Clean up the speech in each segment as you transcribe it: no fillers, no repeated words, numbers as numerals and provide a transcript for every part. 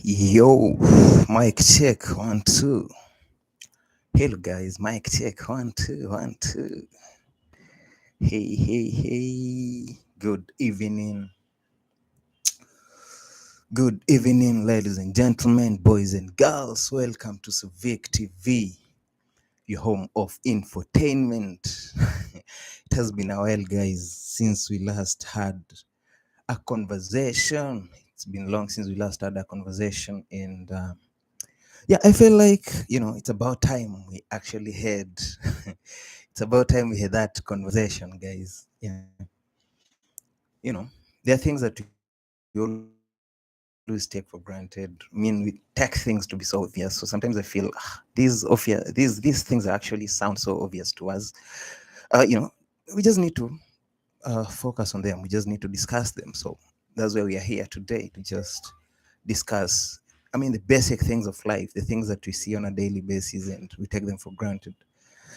Yo, mic check, 1 2. Hello guys, mic check, 1 2 1 2. Hey, hey, hey. Good evening, ladies and gentlemen, boys and girls. Welcome to Civic TV, your home of infotainment. It has been a while, guys, since we last had a conversation. It's been long since we last had a conversation, and yeah, I feel like, it's about time we actually had it's about time we had that conversation, guys. Yeah. There are things that we always take for granted. I mean, we take things to be so obvious. So sometimes I feel these things actually sound so obvious to us. We just need to focus on them. We just need to discuss them. So that's why we are here today, to just discuss, the basic things of life, the things that we see on a daily basis and we take them for granted.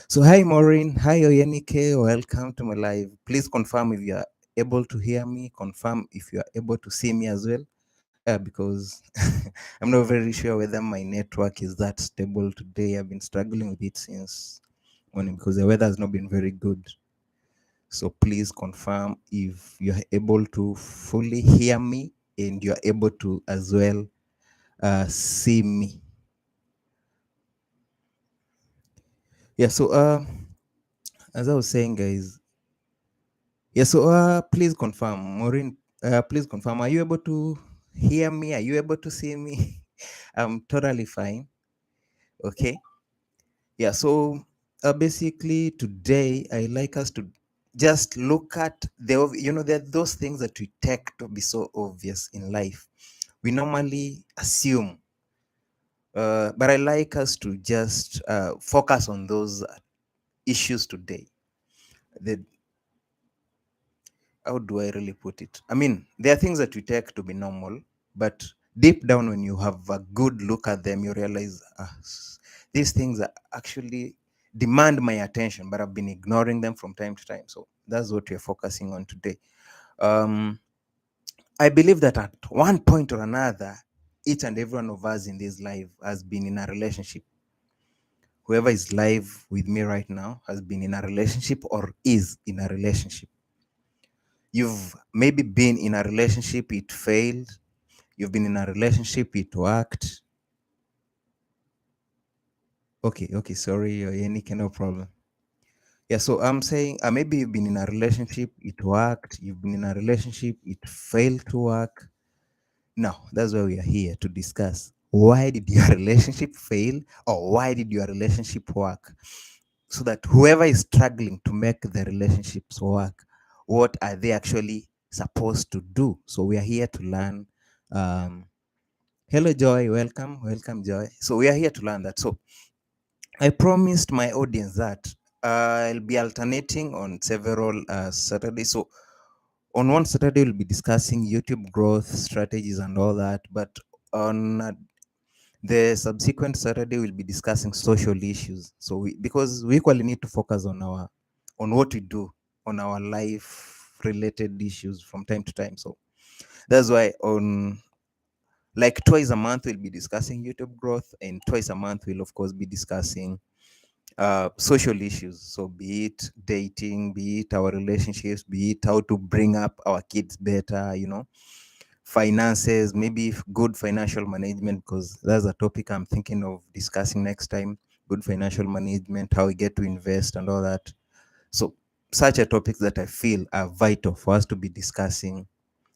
So, hi Maureen, hi Oyenike, welcome to my live. Please confirm if you are able to hear me, confirm if you are able to see me as well. Because I'm not very sure whether my network is that stable today. I've been struggling with it since morning because the weather has not been very good. So please confirm if you're able to fully hear me and you're able to as well see me. Yeah, so as I was saying, guys, please confirm, Maureen, please confirm, are you able to hear me? Are you able to see me? I'm totally fine. Okay. Yeah, so basically today I like us to just look at there are those things that we take to be so obvious in life. We normally assume, but I like us to just focus on those issues today. The How do I really put it? I mean, there are things that we take to be normal, but deep down, when you have a good look at them, you realize these things are actually demand my attention, but I've been ignoring them from time to time. So that's what we're focusing on today. Um, I believe that at one point or another, each and every one of us in this life has been in a relationship. Whoever is live with me right now has been in a relationship or is in a relationship. You've maybe been in a relationship, it failed. You've been in a relationship, it worked. Okay, sorry, Yenike, no problem. Yeah, so I'm saying maybe you've been in a relationship, it worked. You've been in a relationship, it failed to work. Now, that's why we are here to discuss. Why did your relationship fail, or why did your relationship work? So that whoever is struggling to make the relationships work, what are they actually supposed to do? So we are here to learn. Hello, Joy. Welcome, Joy. So we are here to learn that. So I promised my audience that I'll be alternating on several Saturdays. So on one Saturday, we'll be discussing YouTube growth strategies and all that. But on the subsequent Saturday, we'll be discussing social issues. So because we equally need to focus on what we do, on our life related issues from time to time. So that's why on like twice a month we'll be discussing YouTube growth, and twice a month we'll of course be discussing social issues. So be it dating, be it our relationships, be it how to bring up our kids better, finances, maybe good financial management, because that's a topic I'm thinking of discussing next time. Good financial management, how we get to invest and all that. So such a topics that I feel are vital for us to be discussing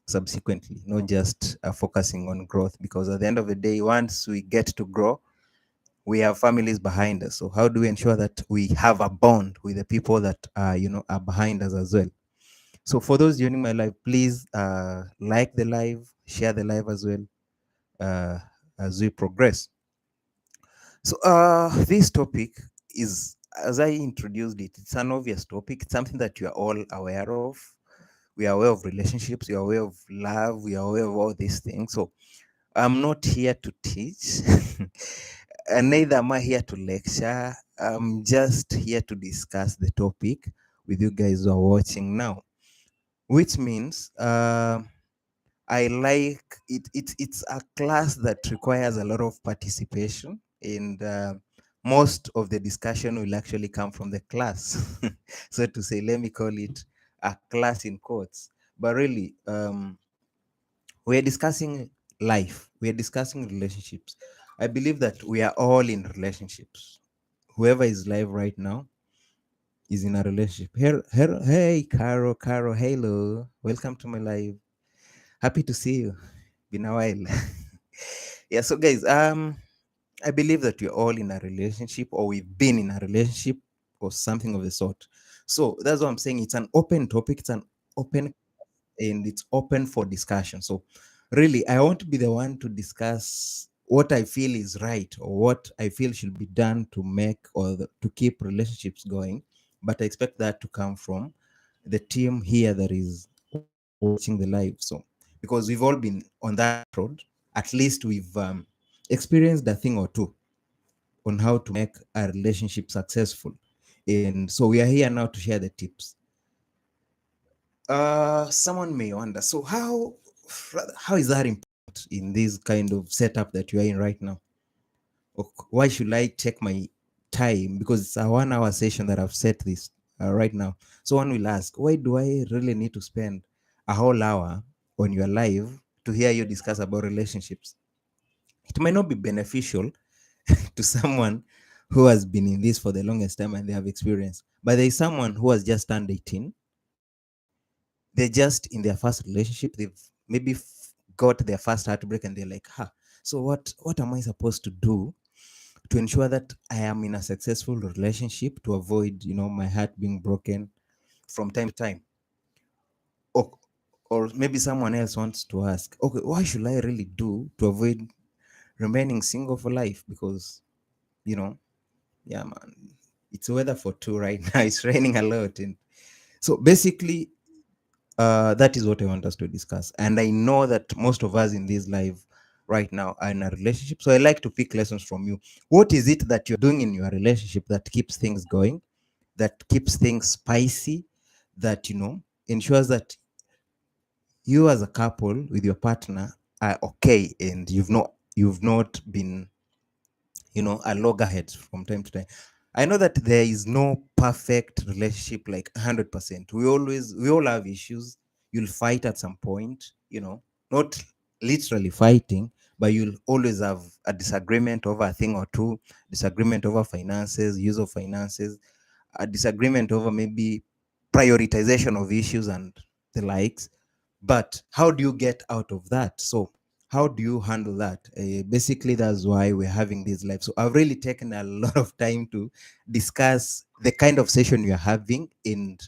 subsequently, not just focusing on growth, because at the end of the day, once we get to grow, we have families behind us. So how do we ensure that we have a bond with the people that are behind us as well? So for those joining my live, please like the live, share the live as well, uh, as we progress. So this topic is, as I introduced it, it's an obvious topic. It's something that you are all aware of. We are aware of relationships, we are aware of love, we are aware of all these things. So I'm not here to teach, and neither am I here to lecture. I'm just here to discuss the topic with you guys who are watching now, which means I like it. It's a class that requires a lot of participation, and most of the discussion will actually come from the class. So to say, let me call it a class in quotes. But really, we are discussing life. We are discussing relationships. I believe that we are all in relationships. Whoever is live right now is in a relationship. Hey, Caro, hello. Welcome to my live. Happy to see you. Been a while. Yeah, so guys, I believe that we're all in a relationship or we've been in a relationship or something of the sort. So that's what I'm saying. It's an open topic, it's an open and it's open for discussion. So really, I want to be the one to discuss what I feel is right or what I feel should be done to make or to keep relationships going. But I expect that to come from the team here that is watching the live. So because we've all been on that road, at least we've experienced a thing or two on how to make a relationship successful. And so we are here now to share the tips. Someone may wonder, so how is that important in this kind of setup that you are in right now? Or why should I take my time? Because it's a 1 hour session that I've set this right now. So one will ask, why do I really need to spend a whole hour on your live to hear you discuss about relationships? It might not be beneficial to someone who has been in this for the longest time and they have experience. But there is someone who has just turned 18. They're just in their first relationship. They've maybe got their first heartbreak and they're like, so what am I supposed to do to ensure that I am in a successful relationship to avoid, my heart being broken from time to time? Or, or maybe someone else wants to ask, okay, what should I really do to avoid remaining single for life? Because, you know, yeah, man, it's weather for two right now. It's raining a lot. And so basically, that is what I want us to discuss. And I know that most of us in this live right now are in a relationship. So I like to pick lessons from you. What is it that you're doing in your relationship that keeps things going, that keeps things spicy, that, ensures that you as a couple with your partner are okay and you've not been a loggerheads from time to time. I know that there is no perfect relationship like 100%. We all have issues. You'll fight at some point, not literally fighting, but you'll always have a disagreement over a thing or two, disagreement over finances, use of finances, a disagreement over maybe prioritization of issues and the likes. But how do you get out of that? So how do you handle that? Basically, that's why we're having this live. So I've really taken a lot of time to discuss the kind of session you're having and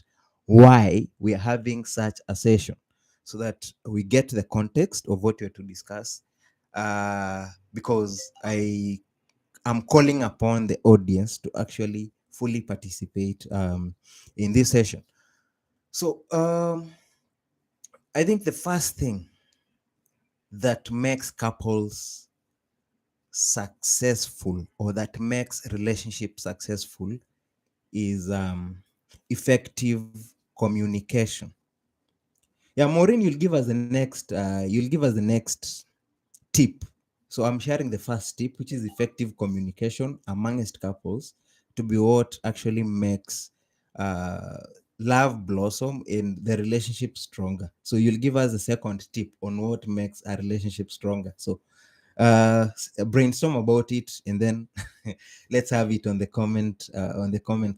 why we are having such a session, so that we get the context of what we're to discuss. Because I am calling upon the audience to actually fully participate in this session. So I think the first thing that makes couples successful or that makes relationship successful is effective communication. Yeah, Maureen, you'll give us the next tip. So I'm sharing the first tip, which is effective communication amongst couples, to be what actually makes uh, love blossom and the relationship stronger. So you'll give us the second tip on what makes a relationship stronger. So brainstorm about it, and then let's have it on the comment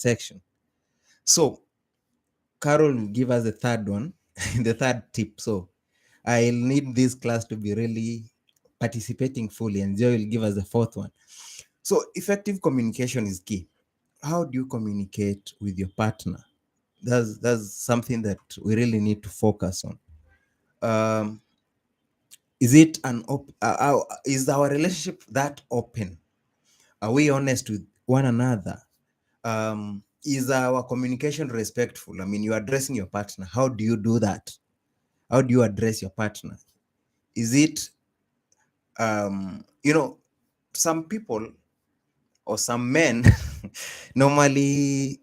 section. So Carol will give us the third one, the third tip. So I'll need this class to be really participating fully, and Joy will give us the fourth one. So effective communication is key. How do you communicate with your partner? That's something that we really need to focus on. Um, is it is our relationship that open? Are we honest with one another? Is our communication respectful? I mean, you're addressing your partner. How do you do that? How do you address your partner? Is it, some people or some men normally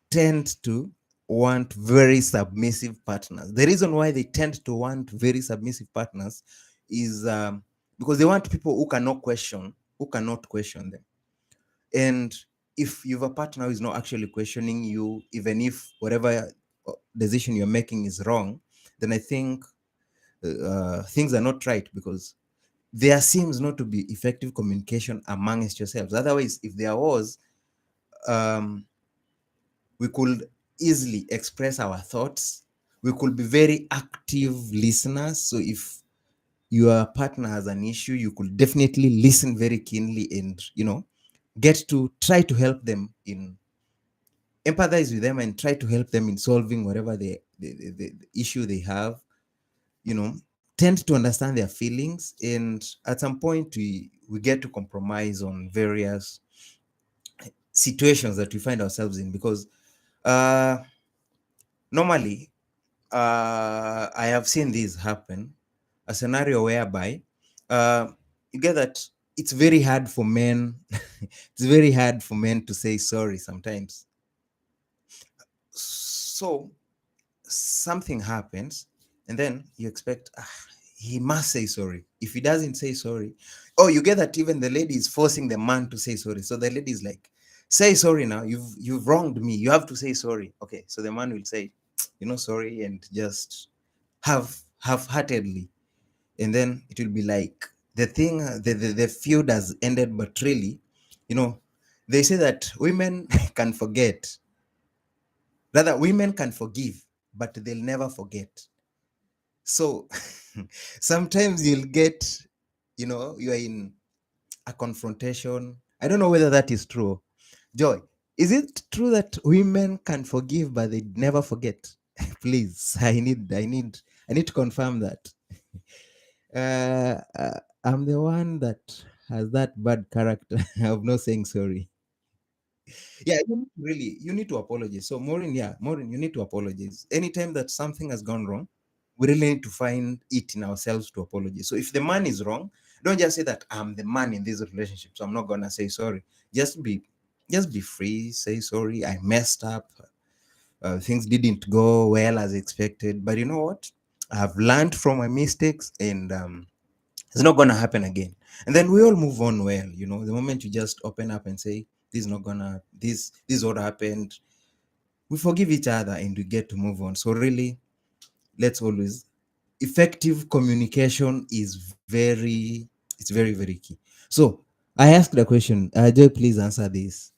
tend to want very submissive partners. The reason why they tend to want very submissive partners is because they want people who cannot question them. And if you have a partner who is not actually questioning you, even if whatever decision you're making is wrong, then I think things are not right, because there seems not to be effective communication amongst yourselves. Otherwise, if there was, um, we could easily express our thoughts. We could be very active listeners. So if your partner has an issue, you could definitely listen very keenly and, get to try to help them in empathize with them and try to help them in solving whatever the issue they have, tend to understand their feelings. And at some point, we get to compromise on various situations that we find ourselves in, because uh, normally, I have seen this happen, a scenario whereby uh, you get that it's very hard for men, it's very hard for men to say sorry sometimes. So something happens, and then you expect, he must say sorry. If he doesn't say sorry, oh, you get that even the lady is forcing the man to say sorry. So the lady is like, say sorry now, you've wronged me, you have to say sorry. Okay, so the man will say, sorry, and just half-heartedly, and then it will be like the thing, the feud has ended. But really, you know they say that women can forget, rather women can forgive, but they'll never forget. So sometimes you'll get, you're in a confrontation. I don't know whether that is true. Joy, is it true that women can forgive but they never forget? Please, I need to confirm that. I'm the one that has that bad character of not saying sorry. Yeah, you need to apologize. So Maureen, yeah, Maureen, you need to apologize. Anytime that something has gone wrong, we really need to find it in ourselves to apologize. So if the man is wrong, don't just say that I'm the man in this relationship, so I'm not gonna say sorry. Just be just be free, say sorry, I messed up. Things didn't go well as expected, but you know what? I've learned from my mistakes, and it's not gonna happen again. And then we all move on well. The moment you just open up and say, this is not gonna this is what happened, we forgive each other and we get to move on. So really, let's always effective communication is very, very key. So I asked the question, Joy, please answer this.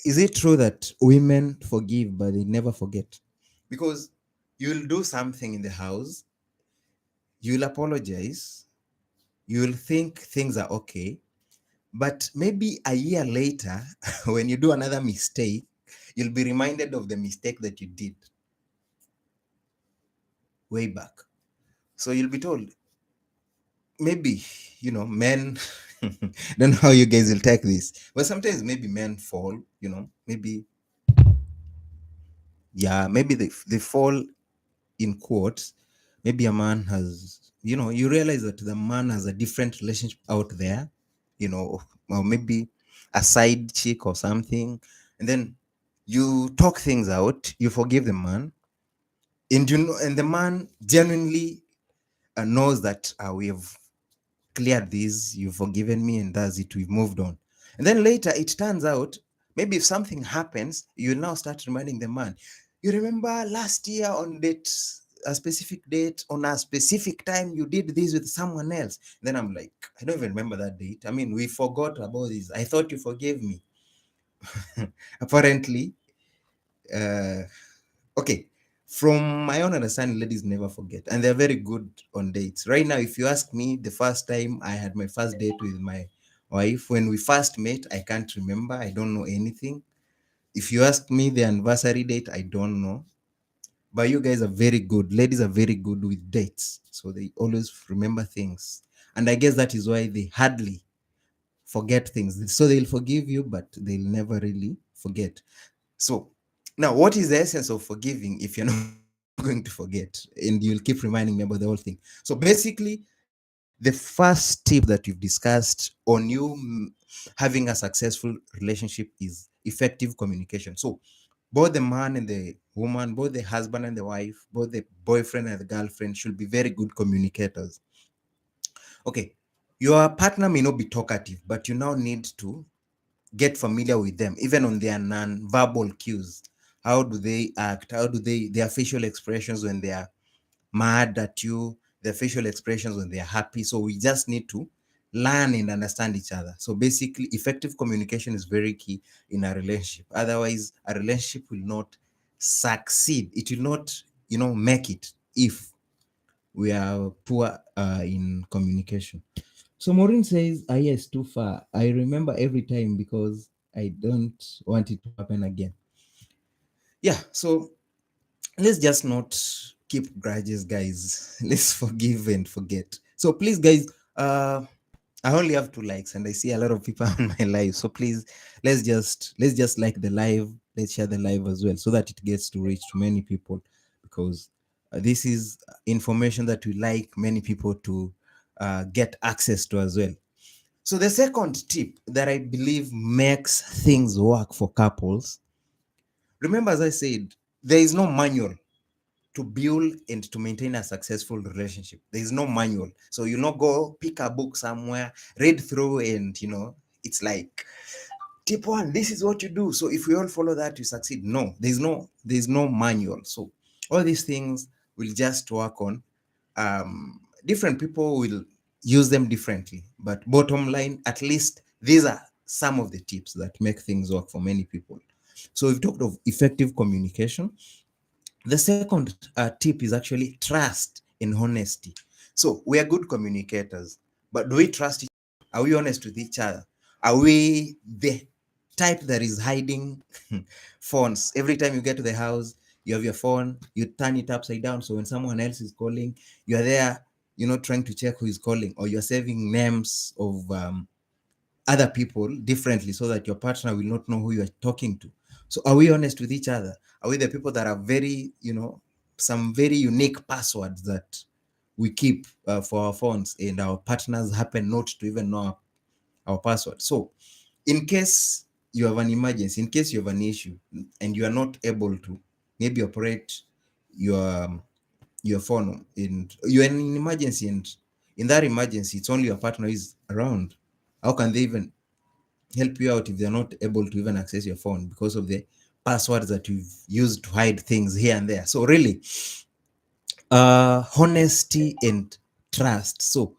Is it true that women forgive but they never forget? Because you'll do something in the house, you'll apologize, you'll think things are okay, but maybe a year later, when you do another mistake, you'll be reminded of the mistake that you did way back. So you'll be told, maybe, men, don't know how you guys will take this, but sometimes maybe men fall, maybe, yeah, maybe they fall in quotes. Maybe a man has, you realize that the man has a different relationship out there, or maybe a side chick or something. And then you talk things out, you forgive the man, and and the man genuinely knows that we have cleared this, you've forgiven me, and that's it, we've moved on. And then later it turns out, maybe if something happens, you'll now start reminding the man, you remember last year on a specific date, on a specific time, you did this with someone else. Then I'm like, I don't even remember that date. I mean, we forgot about this. I thought you forgave me. Apparently, uh, okay, from my own understanding, ladies never forget, and they're very good on dates. Right now, if you ask me, the first time I had my first date with my wife, when we first met, I can't remember. I don't know anything. If you ask me the anniversary date, I don't know. But you guys are very good. Ladies are very good with dates, so they always remember things. And I guess that is why they hardly forget things. So they'll forgive you, but they'll never really forget. So now, what is the essence of forgiving if you're not going to forget? And you'll keep reminding me about the whole thing. So basically, the first tip that we've discussed on you having a successful relationship is effective communication. So Both the man and the woman, both the husband and the wife, both the boyfriend and the girlfriend should be very good communicators. Okay, your partner may not be talkative, but you now need to get familiar with them, even on their non-verbal cues. How do they act? How do they, their facial expressions when they are mad at you, their facial expressions when they are happy. So we just need to learn and understand each other. So basically, effective communication is very key in a relationship. Otherwise, a relationship will not succeed. It will not, make it if we are poor in communication. So Maureen says, ah, yes, too far. I remember every time because I don't want it to happen again. Yeah, so let's just not keep grudges, guys. Let's forgive and forget. So please, guys, I only have 2 likes and I see a lot of people on my live. So please, let's just like the live. Let's share the live as well so that it gets to reach to many people, because this is information that we like many people to get access to as well. So the second tip that I believe makes things work for couples, remember, as I said, there is no manual to build and to maintain a successful relationship. There is no manual. So you not go pick a book somewhere, read through, and it's like tip one, this is what you do. So if we all follow that, you succeed. No, there's no manual. So all these things will just work on. Different people will use them differently, but bottom line, at least these are some of the tips that make things work for many people. So we've talked of effective communication. The second tip is actually trust and honesty. So we are good communicators, but do we trust each other? Are we honest with each other? Are we the type that is hiding phones? Every time you get to the house, you have your phone, you turn it upside down. So when someone else is calling, you're there, trying to check who is calling, or you're saving names of other people differently so that your partner will not know who you are talking to. So are we honest with each other? Are we the people that are very, some very unique passwords that we keep for our phones, and our partners happen not to even know our password? So in case you have an emergency, in case you have an issue and you are not able to maybe operate your your phone, and you're in an emergency, and in that emergency it's only your partner is around, how can they even help you out if they're not able to even access your phone because of the passwords that you've used to hide things here and there? So really, honesty and trust. So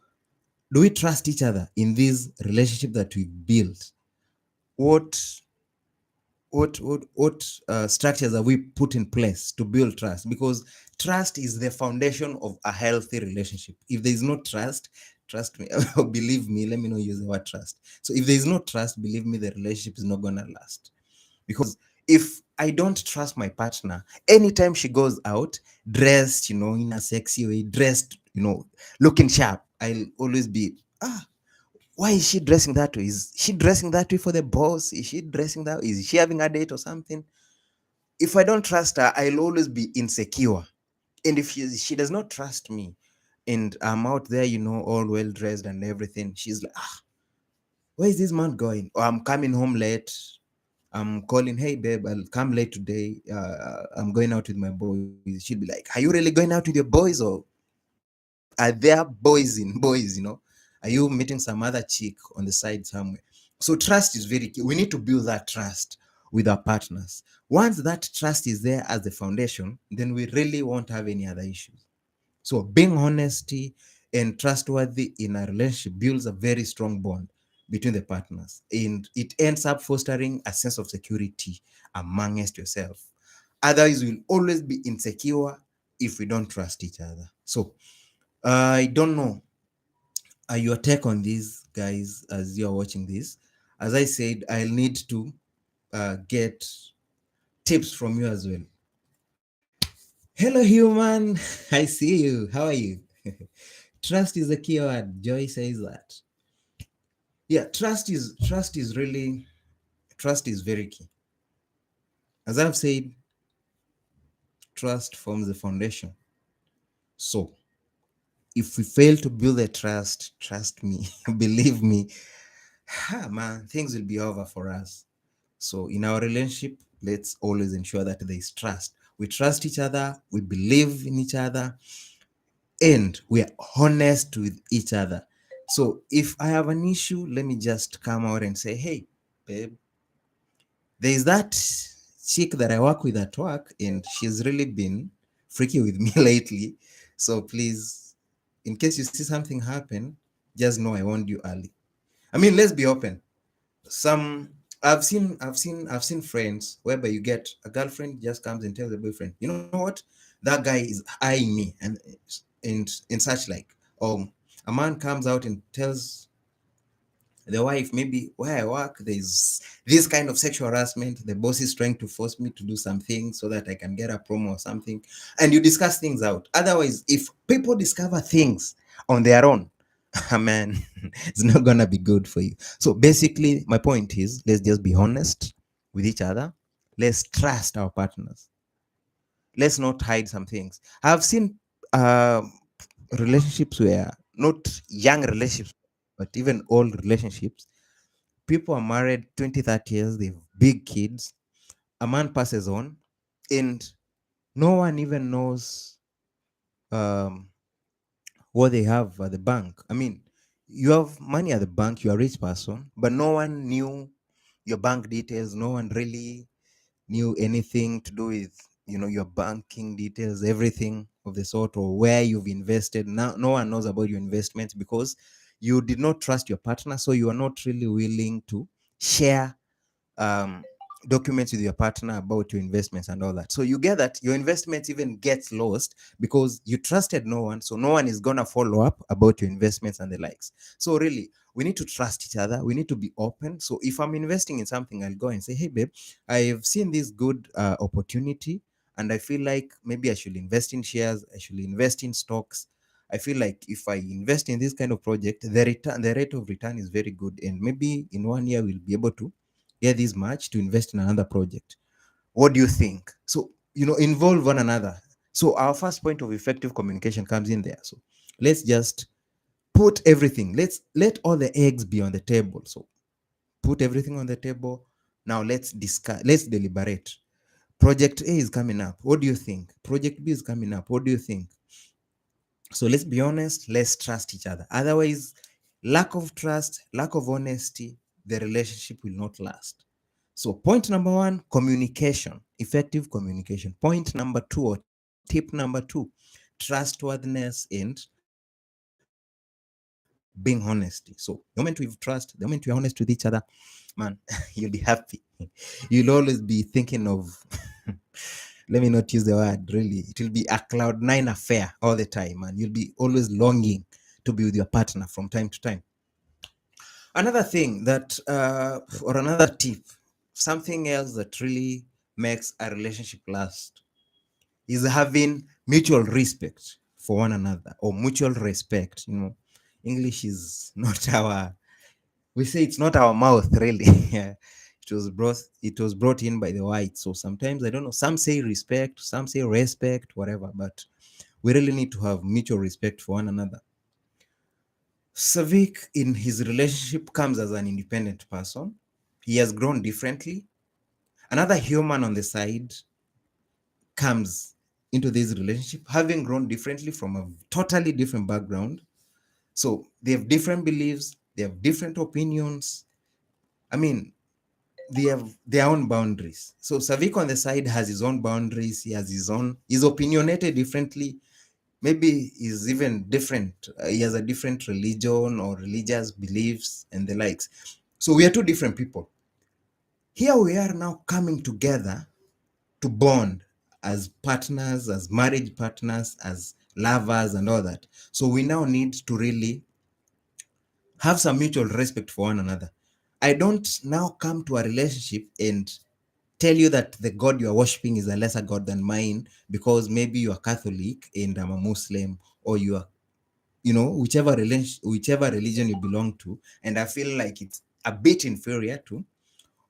do we trust each other in this relationship that we built? What what structures have we put in place to build trust? Because trust is the foundation of a healthy relationship. If there is no trust, trust me, believe me, let me not use the word trust. So if there is no trust, believe me, the relationship is not gonna last. Because if I don't trust my partner, anytime she goes out dressed, in a sexy way, dressed, looking sharp, I'll always be, why is she dressing that way? Is she dressing that way for the boss? Is she dressing that way? Is she having a date or something? If I don't trust her, I'll always be insecure. And if she does not trust me, and I'm out there, all well dressed and everything, she's like, where is this man going? Or I'm coming home late. I'm calling, hey babe, I'll come late today. I'm going out with my boys. She'd be like, are you really going out with your boys, or are there boys in boys? Are you meeting some other chick on the side somewhere? So trust is very key. We need to build that trust with our partners. Once that trust is there as the foundation, then we really won't have any other issues. So being honesty and trustworthy in a relationship builds a very strong bond between the partners, and it ends up fostering a sense of security amongst yourself. Otherwise, we'll always be insecure if we don't trust each other. So I don't know your take on this, guys, as you're watching this. As I said, I'll need to get tips from you as well. Hello, human. I see you. How are you? Trust is the key word. Joy says that. Yeah, trust is very key. As I've said, trust forms the foundation. So if we fail to build a trust me, believe me, man, things will be over for us. So in our relationship, let's always ensure that there is trust. We trust each other, we believe in each other, and we are honest with each other. So if I have an issue, let me just come out and say, hey, babe, there is that chick that I work with at work, and she's really been freaky with me lately. So please, in case you see something happen, just know I warned you early. I mean, let's be open. Some I've seen friends whereby you get a girlfriend just comes and tells the boyfriend, you know what, that guy is eyeing me, and such like. A man comes out and tells the wife, maybe where I work, there's this kind of sexual harassment. The boss is trying to force me to do something so that I can get a promo or something. And you discuss things out. Otherwise, if people discover things on their own, man, it's not gonna be good for you. So basically, my point is, let's just be honest with each other. Let's trust our partners. Let's not hide some things. I've seen uh, relationships where, not young relationships, but even old relationships, people are married 20, 30 years, they have big kids, a man passes on, and no one even knows um, what they have at the bank. I mean, you have money at the bank, you're a rich person, but no one knew your bank details. No one really knew anything to do with, your banking details, everything of the sort, or where you've invested. Now no one knows about your investments because you did not trust your partner, so you are not really willing to share um, documents with your partner about your investments and all that. So you get that your investments even gets lost because you trusted no one. So no one is gonna follow up about your investments and the likes. So really, we need to trust each other. We need to be open. So if I'm investing in something, I'll go and say, hey babe, I've seen this good opportunity, and I feel like maybe I should invest in shares. I should invest in stocks. I feel like if I invest in this kind of project, the rate of return is very good, and maybe in 1 year we'll be able to get this much to invest in another project. What do you think? So, involve one another. So our first point of effective communication comes in there. So let's just put everything. Let all the eggs be on the table. So put everything on the table. Now let's discuss, let's deliberate. Project A is coming up. What do you think? Project B is coming up. What do you think? So let's be honest, let's trust each other. Otherwise, lack of trust, lack of honesty, the relationship will not last. So, point number one, communication, effective communication. Point number two, or tip number two, trustworthiness and being honesty. So, the moment we've trust, the moment we are honest with each other, man, you'll be happy. You'll always be thinking of, let me not use the word, really. It will be a cloud nine affair all the time, and you'll be always longing to be with your partner from time to time. Another thing that, or another tip, something else that really makes a relationship last is having mutual respect for one another, or mutual respect. English is not our, we say it's not our mouth, really. Yeah. It was brought in by the whites. So sometimes, I don't know, some say respect, some say respect, whatever, but we really need to have mutual respect for one another. Savik, in his relationship, comes as an independent person. He has grown differently. Another human on the side comes into this relationship having grown differently from a totally different background. So they have different beliefs, they have different opinions. I mean, they have their own boundaries. So Savik on the side has his own boundaries. He has he's opinionated differently. Maybe he's even different. He has a different religion or religious beliefs and the likes. So we are two different people. Here we are now coming together to bond as partners, as marriage partners, as lovers, and all that. So we now need to really have some mutual respect for one another. I don't now come to a relationship and tell you that the God you are worshiping is a lesser God than mine because maybe you are Catholic and I'm a Muslim, or you are, whichever religion you belong to, and I feel like it's a bit inferior to.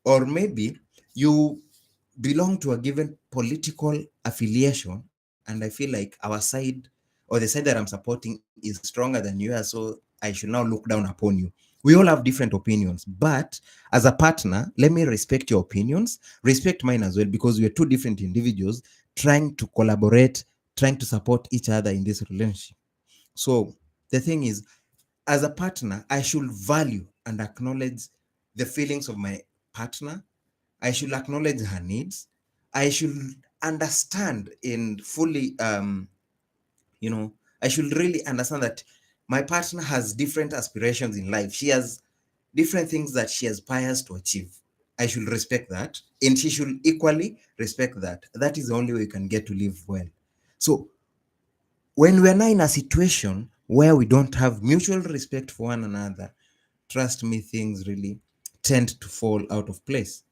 Or maybe you belong to a given political affiliation, and I feel like our side, or the side that I'm supporting, is stronger than you are, so I should now look down upon you. We all have different opinions, but as a partner, let me respect your opinions, respect mine as well, because we are two different individuals trying to collaborate, trying to support each other in this relationship. So the thing is, as a partner, I should value and acknowledge the feelings of my partner. I should acknowledge her needs. I should understand and fully, you know, I should really understand that my partner has different aspirations in life. She has different things that she aspires to achieve. I should respect that, and she should equally respect that. That is the only way you can get to live well. So when we are now in a situation where we don't have mutual respect for one another, trust me, things really tend to fall out of place.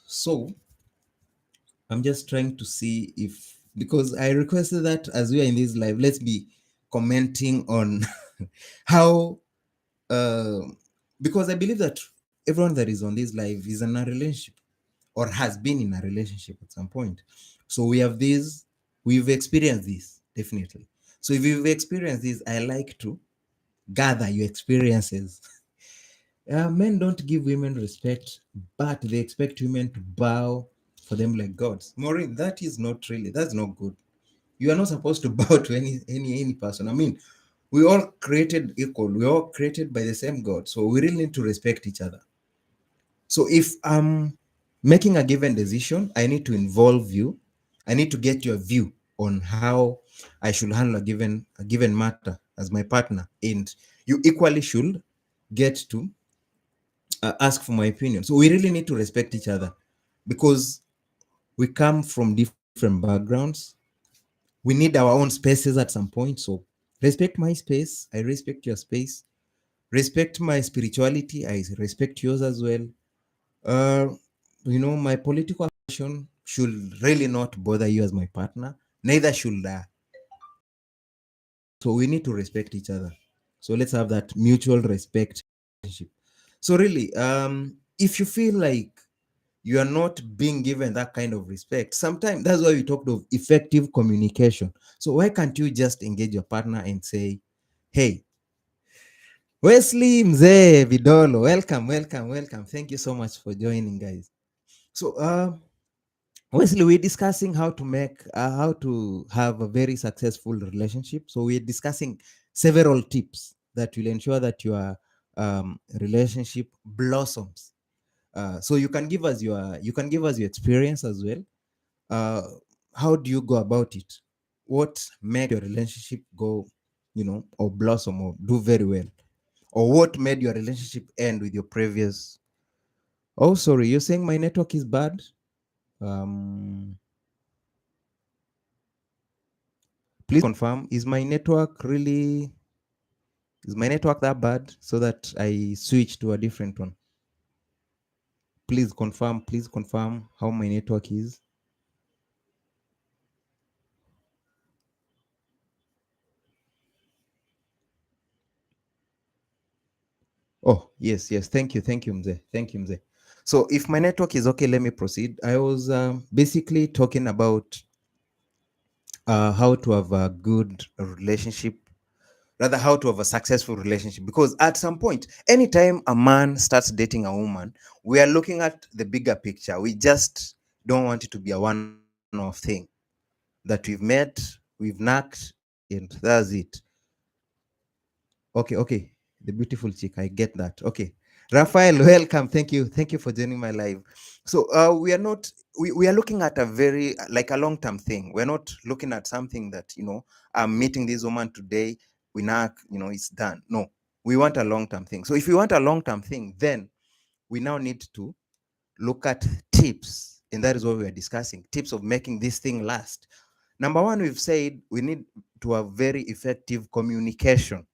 So I'm just trying to see if, because I requested that as we are in this live, let's be commenting on how, uh, because I believe that everyone that is on this live is in a relationship or has been in a relationship at some point. So we have this, we've experienced this definitely. So if you've experienced this, I like to gather your experiences. Men don't give women respect, but they expect women to bow for them like gods. Maureen, that is not really, that's not good. You are not supposed to bow to any person. I mean, we all created equal. We all created by the same God. So we really need to respect each other. So if I'm making a given decision, I need to involve you. I need to get your view on how I should handle a given matter as my partner, and you equally should get to ask for my opinion. So we really need to respect each other because we come from different backgrounds. We need our own spaces at some point. So respect my space. I respect your space. Respect my spirituality. I respect yours as well. Uh, my political passion should really not bother you as my partner. Neither should so we need to respect each other. So let's have that mutual respect relationship. So really, if you feel like you are not being given that kind of respect, sometimes that's why we talked of effective communication. So why can't you just engage your partner and say, "Hey, Wesley Mzee Vidolo, welcome, welcome, welcome. Thank you so much for joining, guys." So, Wesley, we're discussing how to have a very successful relationship. So we're discussing several tips that will ensure that your relationship blossoms. So you can give us your experience as well. Uh, how do you go about it? What made your relationship go, or blossom or do very well, or what made your relationship end with your previous? Oh, sorry, you're saying my network is bad. Um, Please confirm, is my network that bad so that I switch to a different one? Please confirm how my network is. Oh, yes, yes. Thank you, Mzee. Thank you, Mzee. So if my network is okay, let me proceed. I was basically talking about how to have a good relationship, rather how to have a successful relationship, because at some point, anytime a man starts dating a woman, we are looking at the bigger picture. We just don't want it to be a one-off thing that we've met, we've knocked, and that's it. Okay, the beautiful chick, I get that. Okay, Raphael, welcome. Thank you for joining my live. So we are looking at a very like a long-term thing. We're not looking at something that, I'm meeting this woman today, we knock, it's done. No, we want a long-term thing. So if we want a long-term thing, then we now need to look at tips, and that is what we are discussing, tips of making this thing last. Number one, we've said we need to have very effective communication,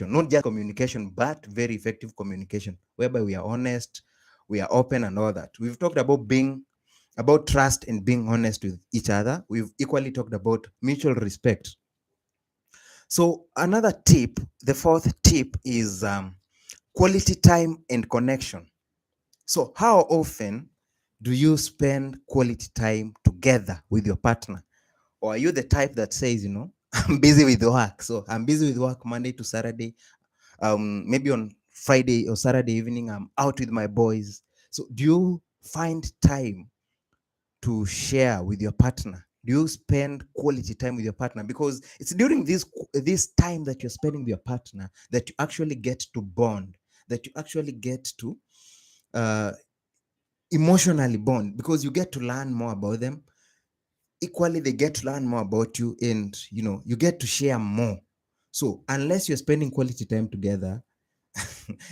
not just communication, but very effective communication, whereby we are honest, we are open, and all that. We've talked about trust and being honest with each other. We've equally talked about mutual respect. So another tip, the fourth tip, is quality time and connection. So how often do you spend quality time together with your partner? Or are you the type that says, I'm busy with work. So I'm busy with work Monday to Saturday. Maybe on Friday or Saturday evening, I'm out with my boys. So do you find time to share with your partner? Do you spend quality time with your partner? Because it's during this time that you're spending with your partner that you actually get to bond, that you actually get to uh, emotionally bond, because you get to learn more about them. Equally, they get to learn more about you, and you get to share more. So unless you're spending quality time together,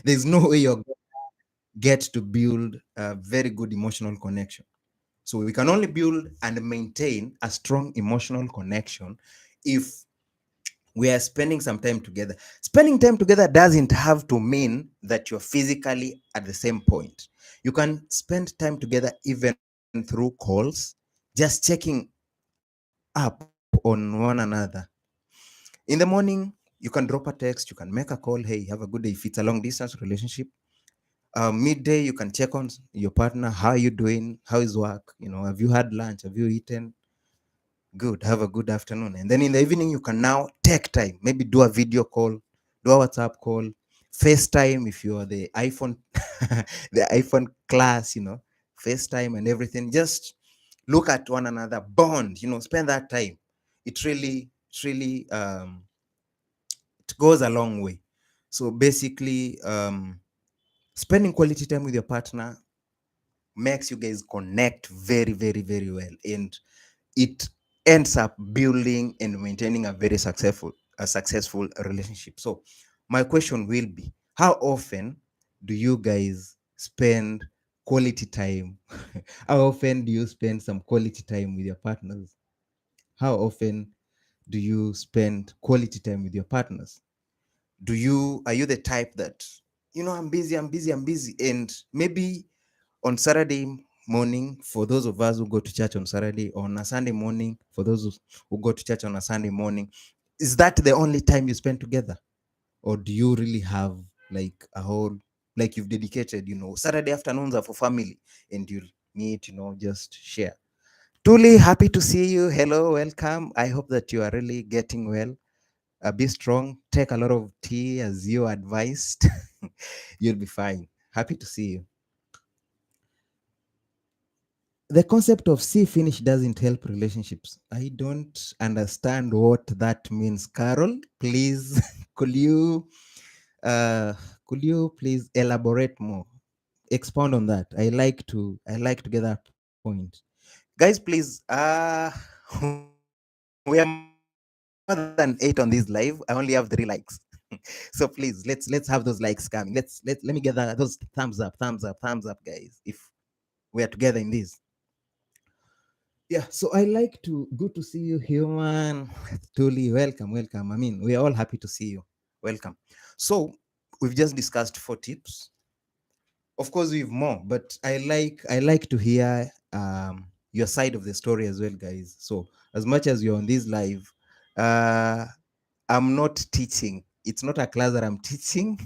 there's no way you're get to build a very good emotional connection. So we can only build and maintain a strong emotional connection if we are spending some time together. Spending time together doesn't have to mean that you're physically at the same point. You can spend time together even through calls, just checking up on one another. In the morning, you can drop a text, you can make a call, hey, have a good day. If it's a long distance relationship, midday, you can check on your partner. How are you doing? How is work? Have you had lunch? Have you eaten? Good. Have a good afternoon. And then in the evening, you can now take time. Maybe do a video call, do a WhatsApp call, FaceTime if you are the iPhone, the iPhone class, FaceTime and everything. Just look at one another, bond, spend that time. It really, it goes a long way. So basically, spending quality time with your partner makes you guys connect very, very, very well. And it ends up building and maintaining a successful relationship. So my question will be, how often do you guys spend quality time? How often do you spend some quality time with your partners? How often do you spend quality time with your partners? Are you the type that, I'm busy, and maybe on Saturday morning, for those of us who go to church on Saturday, on a Sunday morning, for those who go to church on a Sunday morning, is that the only time you spend together? Or do you really have like a whole, like you've dedicated, Saturday afternoons are for family, and you'll meet, just share? Truly happy to see you. Hello, welcome. I hope that you are really getting well. Be strong. Take a lot of tea as you advised. You'll be fine. Happy to see you. The concept of see finish doesn't help relationships. I don't understand what that means. Carol, please, could you uh could you please elaborate more? Expound on that. I like to get that point. Guys, please, we are more than 8 on this live. I only have 3 likes. So please, let's have those likes coming. Let me get those thumbs up, thumbs up, guys, if we are together in this. Yeah, so I like to good to see you, human. Tuli, welcome. I mean, we are all happy to see you. Welcome. So we've just discussed 4 tips. Of course, we've more, but I like to hear your side of the story as well, guys. So as much as you're on this live, uh, I'm not teaching. It's not a class that I'm teaching.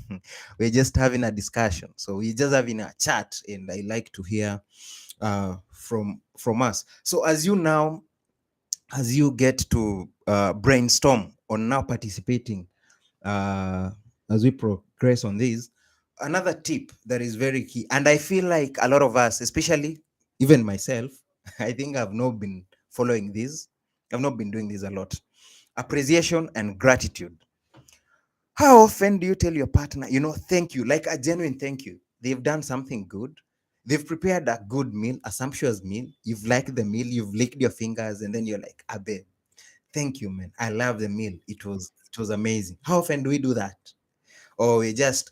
We're just having a discussion. So we're just having a chat, and I like to hear from us. So as you get to brainstorm on now participating, uh, as we progress on this, another tip that is very key, and I feel like a lot of us, especially even myself, I think I've not been following this. I've not been doing this a lot. Appreciation and gratitude. How often do you tell your partner, thank you, like a genuine thank you? They've done something good. They've prepared a good meal, a sumptuous meal. You've liked the meal, you've licked your fingers, and then you're like, ah, babe, thank you, man. I love the meal. It was amazing. How often do we do that? Or we just,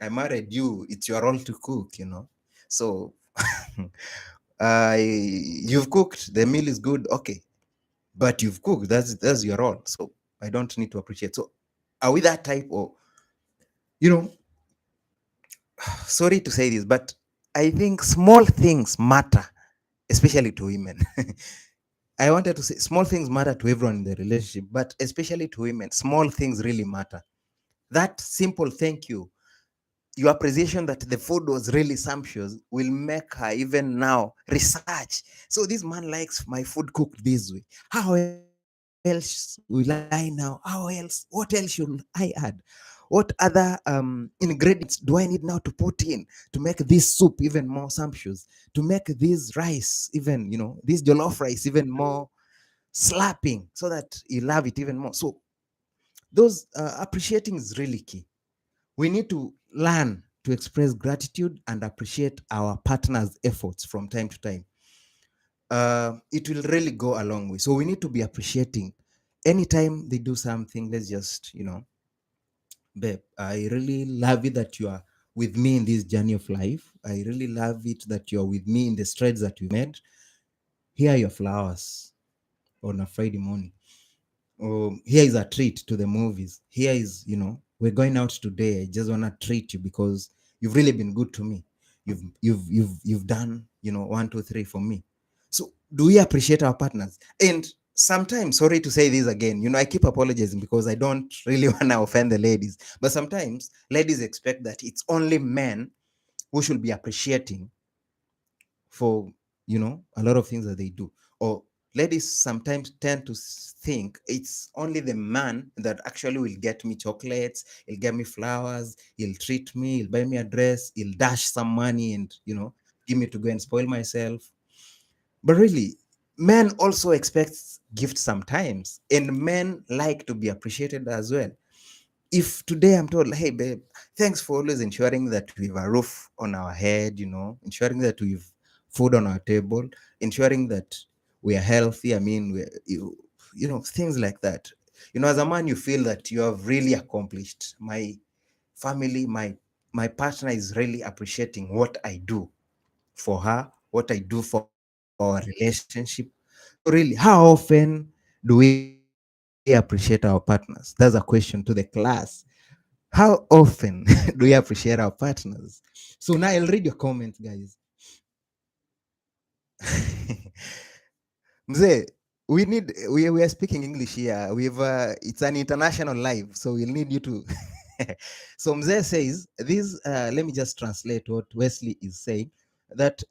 I married you. It's your role to cook. So you've cooked, the meal is good, okay. But you've cooked, that's your role. So I don't need to appreciate. So are we that type? Or you know sorry to say this, but I think small things matter, especially to women. I wanted to say small things matter to everyone in the relationship, but especially to women, small things really matter. That simple thank you, your appreciation that the food was really sumptuous, will make her even now research. So this man likes my food cooked this way. How else can I else will I now? How else? What else should I add? What other ingredients do I need now to put in to make this soup even more sumptuous? To make this rice even, this jollof rice even more slapping, so that you love it even more. So those appreciating is really key. We need to learn to express gratitude and appreciate our partner's efforts from time to time. It will really go a long way. So we need to be appreciating anytime they do something. Let's just, babe, I really love it that you are with me in this journey of life. I really love it that you are with me in the strides that we made. Here are your flowers on a Friday morning. Here is a treat to the movies. Here is, we're going out today. I just want to treat you because you've really been good to me. You've done, 1, 2, 3 for me. So do we appreciate our partners? And sometimes, sorry to say this again, I keep apologizing because I don't really want to offend the ladies. But sometimes ladies expect that it's only men who should be appreciating for a lot of things that they do. Or ladies sometimes tend to think it's only the man that actually will get me chocolates, he'll get me flowers, he'll treat me, he'll buy me a dress, he'll dash some money and give me to go and spoil myself. But really, men also expect gifts sometimes, and men like to be appreciated as well. If today I'm told, hey babe, thanks for always ensuring that we have a roof on our head, ensuring that we've food on our table, ensuring that we are healthy. I mean, things like that. As a man, you feel that you have really accomplished. My family, my partner is really appreciating what I do for her, what I do for our relationship. So really, how often do we appreciate our partners? That's a question to the class. How often do we appreciate our partners? So now I'll read your comments, guys. Mzee, we are speaking English here. It's an international live, so we'll need you to. So Mzee says this. Let me just translate what Wesley is saying. That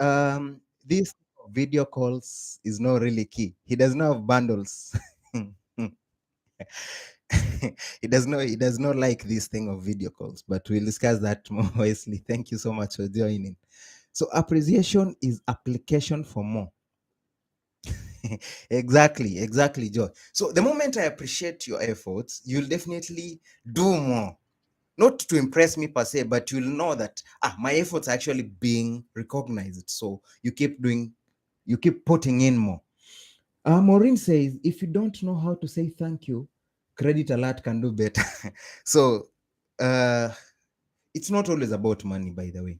this video calls is not really key. He does not have bundles. He does not like this thing of video calls, but we'll discuss that more. Wesley, thank you so much for joining. So appreciation is application for more. Exactly, Joy. So the moment I appreciate your efforts, you'll definitely do more. Not to impress me per se, but you'll know that my efforts are actually being recognized. So you keep putting in more. Maureen says, if you don't know how to say thank you, Credit Alert can do better. So it's not always about money, by the way.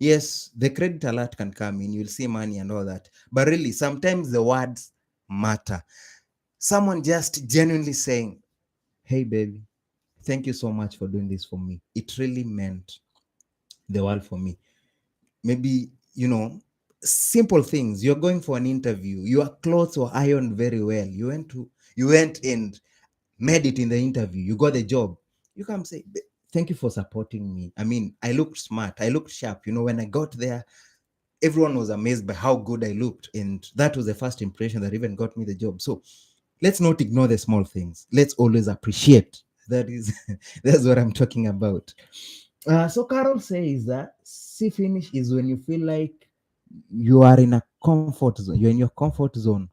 Yes, the Credit Alert can come in, you'll see money and all that. But really, sometimes the words matter. Someone just genuinely saying, hey, baby, thank you so much for doing this for me. It really meant the world for me. Maybe, simple things. You're going for an interview, your clothes were ironed very well. You went and made it in the interview, you got the job. You come say, thank you for supporting me. I mean, I looked smart, I looked sharp. When I got there, everyone was amazed by how good I looked. And that was the first impression that even got me the job. So let's not ignore the small things. Let's always appreciate. That is, that's what I'm talking about. So Carol says that see finish is when you feel like you are in a comfort zone. You're in your comfort zone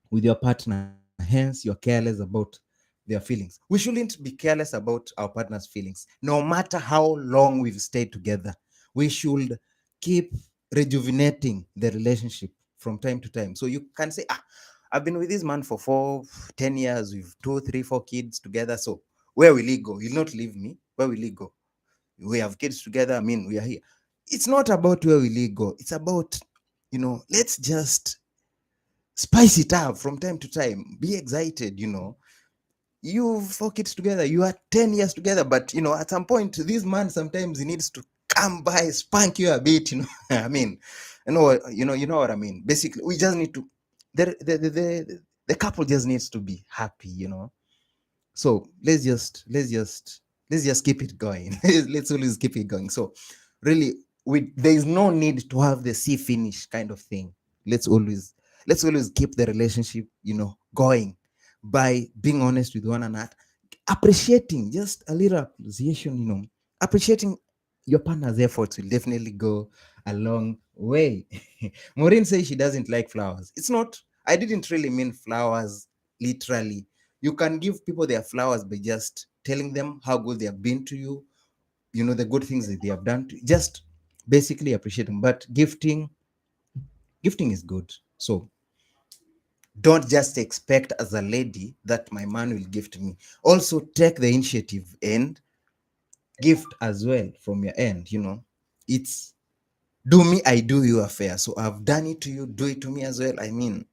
with your partner. Hence, you're careless about their feelings. We shouldn't be careless about our partner's feelings, no matter how long we've stayed together. We should keep rejuvenating the relationship from time to time. So you can say, I've been with this man for 10 years. We've 2, 3, 4 kids together. So where will he go? He'll not leave me. Where will he go? We have kids together. I mean, we are here. It's not about where will he go. It's about, let's just spice it up from time to time. Be excited. You 4 kids together, you are 10 years together, but at some point this man sometimes he needs to come by, spank you a bit. I mean, you know what I mean. Basically, we just need to the couple just needs to be happy. So let's just keep it going. Let's always keep it going. So really, there is no need to have the see finish kind of thing. Let's always keep the relationship going by being honest with one another, appreciating just a little appreciation, appreciating your partner's efforts will definitely go a long way. Maureen says she doesn't like flowers. It's not, I didn't really mean flowers literally. You can give people their flowers by just telling them how good they have been to you, the good things that they have done to you. Just basically appreciate them. But gifting is good. So don't just expect as a lady that my man will gift me. Also take the initiative and gift as well from your end. It's do me, I do you affair. So I've done it to you, do it to me as well. I mean,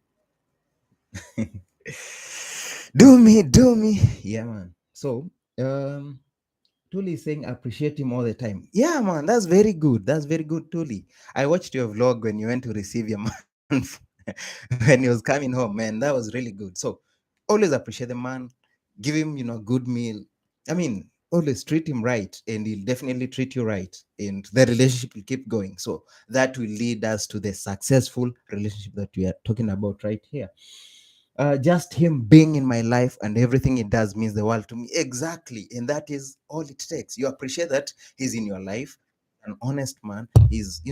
do me. Yeah, man. So, Tuli is saying appreciate him all the time. Yeah, man, that's very good. That's very good, Tuli. I watched your vlog when you went to receive your man when he was coming home, man. That was really good. So, always appreciate the man. Give him, good meal. I mean, always treat him right, and he'll definitely treat you right, and the relationship will keep going. So that will lead us to the successful relationship that we are talking about right here. Just him being in my life and everything he does means the world to me. Exactly. And that is all it takes. You appreciate that he's in your life. An honest man is,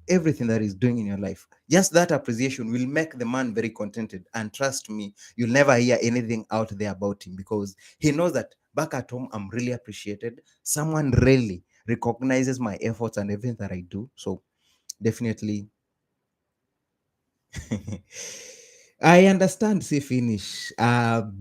everything that he's doing in your life. Just that appreciation will make the man very contented. And trust me, you'll never hear anything out there about him because he knows that back at home, I'm really appreciated. Someone really recognizes my efforts and everything that I do. So definitely I understand see finish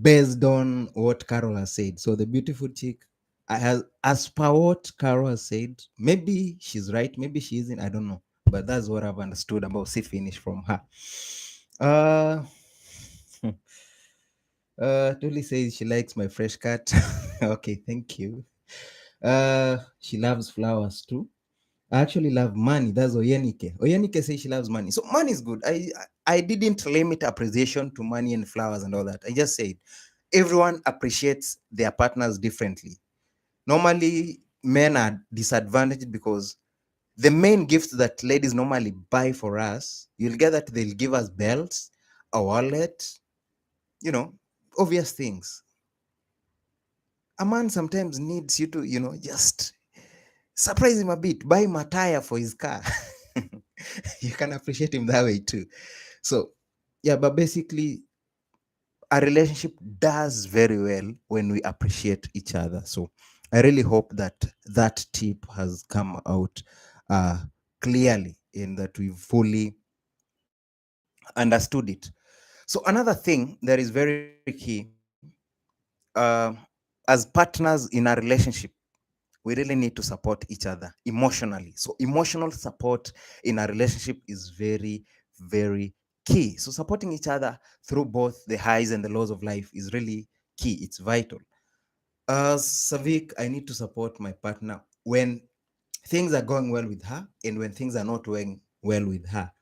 based on what Carol has said. So the beautiful chick, as per what Carol has said, maybe she's right, maybe she isn't, I don't know. But that's what I've understood about see finish from her. Uh, Tuli says she likes my fresh cut. Okay, thank you. She loves flowers too. I actually love money. That's Oyenike. Oyenike says she loves money. So money is good. I didn't limit appreciation to money and flowers and all that. I just said everyone appreciates their partners differently. Normally, men are disadvantaged because the main gifts that ladies normally buy for us, you'll get that they'll give us belts, a wallet, you know, obvious things. A man sometimes needs you to, just surprise him a bit, buy him a tire for his car. You can appreciate him that way too. So, yeah, but basically, a relationship does very well when we appreciate each other. So, I really hope that that tip has come out uh, clearly and that we fully understood it. So, another thing that is very key uh, as partners in a relationship, we really need to support each other emotionally. So emotional support in a relationship is very, very key. So supporting each other through both the highs and the lows of life is really key. It's vital. Savik, I need to support my partner when things are going well with her and when things are not going well with her.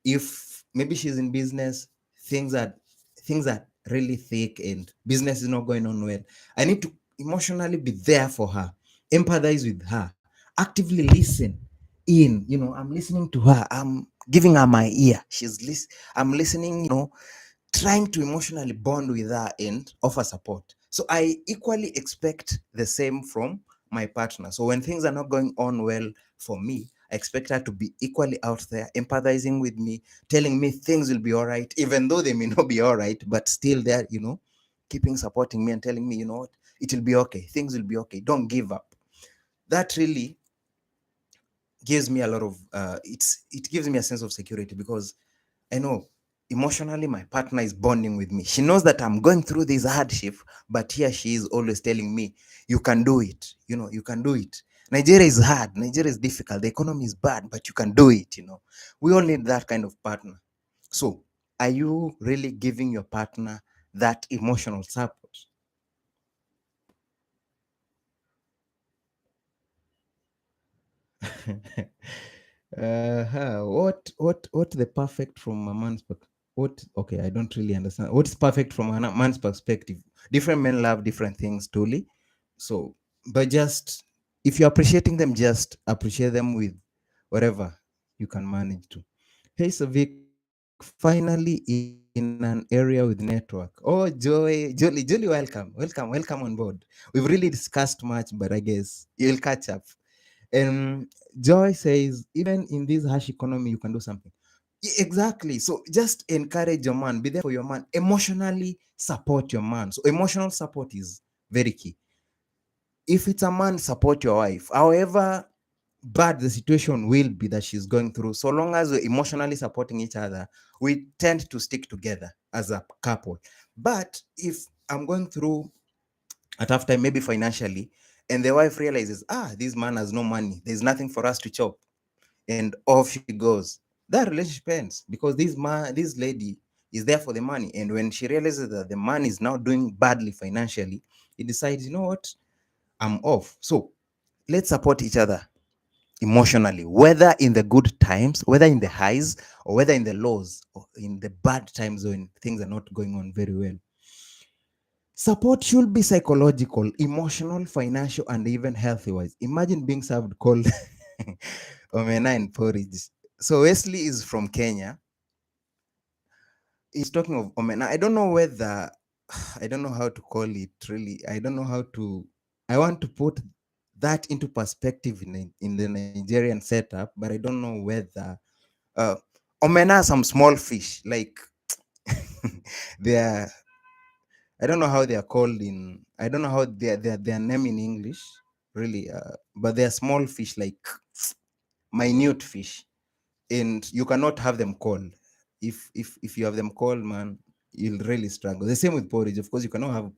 If maybe she's in business, things are things are really thick and business is not going on well, I need to emotionally be there for her, empathize with her, actively listen in. I'm listening to her, I'm giving her my ear, I'm listening, trying to emotionally bond with her and offer support. So I equally expect the same from my partner. So when things are not going on well for me, I expect her to be equally out there, empathizing with me, telling me things will be all right, even though they may not be all right, but still there, keeping supporting me and telling me, you know what, it will be okay, things will be okay, don't give up. That really gives me a lot of it gives me a sense of security because I know emotionally my partner is bonding with me. She knows that I'm going through this hardship, but here she is always telling me, you can do it. You can do it. Nigeria is hard. Nigeria is difficult. The economy is bad, but you can do it. We all need that kind of partner. So, are you really giving your partner that emotional support? What the perfect from a man's what okay, I don't really understand what's perfect from a man's perspective. Different men love different things totally. So but just if you're appreciating them, just appreciate them with whatever you can manage to. Hey Savik, finally in in an area with network. Oh, Joy, Julie, welcome on board. We've really discussed much, but I guess you'll catch up. And Joy says, even in this harsh economy, you can do something. Exactly. So just encourage your man, be there for your man, emotionally support your man. So emotional support is very key. If it's a man, support your wife. However bad the situation will be that she's going through, so long as we're emotionally supporting each other, we tend to stick together as a couple. But if I'm going through a tough time, maybe financially, and the wife realizes, this man has no money, there's nothing for us to chop, and off she goes, that relationship ends, because this lady is there for the money. And when she realizes that the man is now doing badly financially, he decides, you know what, I'm off. So let's support each other emotionally, whether in the good times, whether in the highs, or whether in the lows, or in the bad times when things are not going on very well. Support should be psychological, emotional, financial, and even healthy wise. Imagine being served cold omena and porridge. So Wesley is from Kenya. He's talking of omena. I don't know whether I don't know how to call it really. I don't know how to. I want to put that into perspective in the Nigerian setup, but I don't know whether uh, omena are some small fish like they are. I don't know how they are called in. I don't know how their name in English really, but they are small fish, like minute fish, and you cannot have them cold. If you have them cold, man, you'll really struggle. The same with porridge. Of course, you cannot have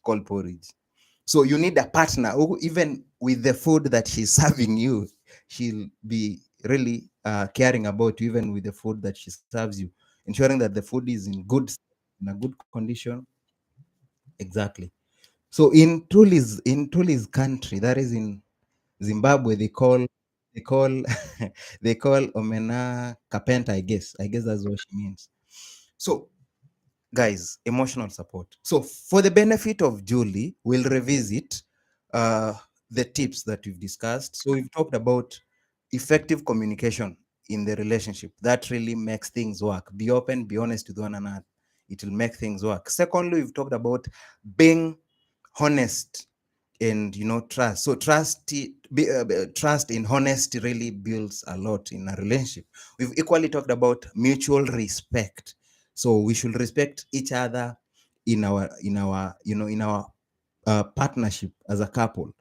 cold porridge. So you need a partner who, even with the food that she's serving you, she'll be really caring about you, even with the food that she serves you, ensuring that the food is in a good condition. Exactly. So in Tuli's country, that is in Zimbabwe, they call they call omena kapenta. I guess that's what she means. So guys, emotional support. So for the benefit of Julie, we'll revisit uh, the tips that we've discussed. So we've talked about effective communication in the relationship. That really makes things work. Be open, be honest with one another. It will make things work. Secondly, we've talked about being honest and trust. So trust and honesty really builds a lot in a relationship. We've equally talked about mutual respect. So we should respect each other in our partnership as a couple.